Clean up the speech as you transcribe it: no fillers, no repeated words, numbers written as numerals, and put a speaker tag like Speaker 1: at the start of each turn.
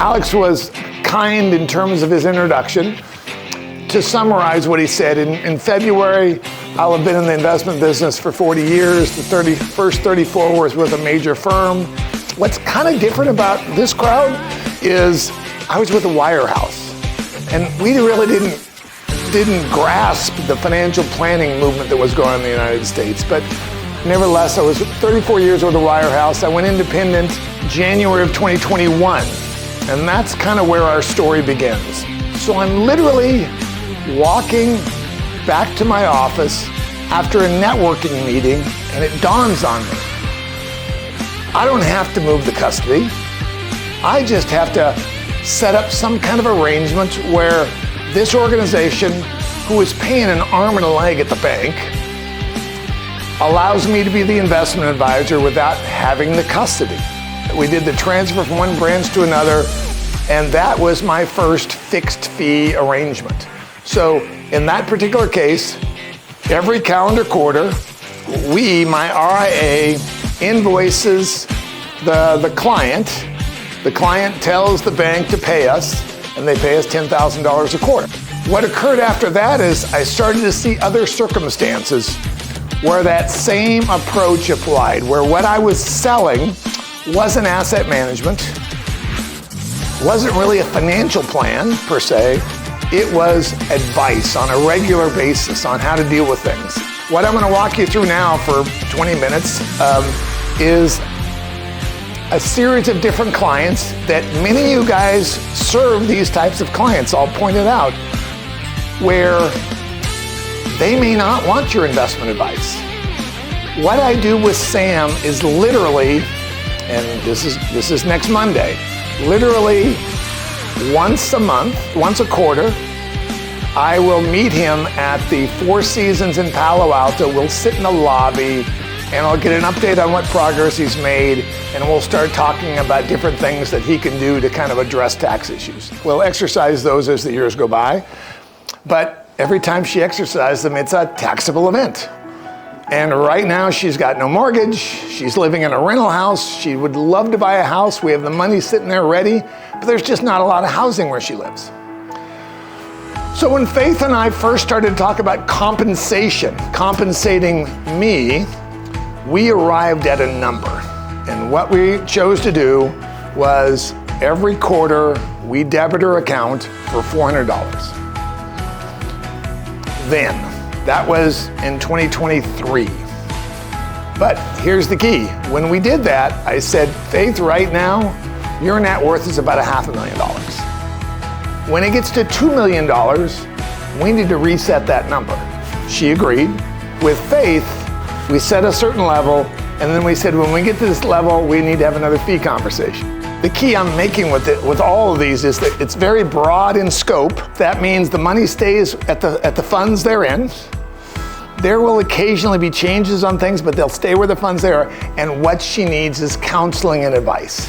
Speaker 1: Alex was kind in terms of his introduction. To summarize what he said, in February, I'll have been in the investment business for 40 years. The first 34 was with a major firm. What's kind of different about this crowd is I was with a wirehouse, and we really didn't grasp the financial planning movement that was going on in the United States. But nevertheless, I was 34 years with a wirehouse. I went independent January of 2021, and that's kind of where our story begins. So I'm literally walking back to my office after a networking meeting, and it dawns on me. I don't have to move the custody. I just have to set up some kind of arrangement where this organization, who is paying an arm and a leg at the bank, allows me to be the investment advisor without having the custody. We did the transfer from one branch to another, and that was my first fixed fee arrangement. So in that particular case, every calendar quarter, my RIA, invoices the client. The client tells the bank to pay us, and they pay us $10,000 a quarter. What occurred after that is I started to see other circumstances where that same approach applied, where what I was selling wasn't asset management, wasn't really a financial plan per se. It was advice on a regular basis on how to deal with things. What I'm going to walk you through now for 20 minutes is a series of different clients that many of you guys serve these types of clients, I'll point it out, where they may not want your investment advice. What I do with Sam is literally, and this is next Monday, literally once a month, once a quarter, I will meet him at the Four Seasons in Palo Alto. We'll sit in the lobby and I'll get an update on what progress he's made, and we'll start talking about different things that he can do to kind of address tax issues. We'll exercise those as the years go by, but every time she exercises them, it's a taxable event. And right now she's got no mortgage, she's living in a rental house, she would love to buy a house, we have the money sitting there ready, but there's just not a lot of housing where she lives. So when Faith and I first started to talk about compensating me, we arrived at a number. And what we chose to do was every quarter we debit her account for $400. Then, that was in 2023. But here's the key. When we did that, I said, Faith, right now, your net worth is about $500,000. When it gets to $2 million, we need to reset that number. She agreed. With Faith, we set a certain level, and then we said, when we get to this level, we need to have another fee conversation. The key I'm making with all of these is that it's very broad in scope. That means the money stays at the funds they're in. There will occasionally be changes on things, but they'll stay where the funds are. And what she needs is counseling and advice.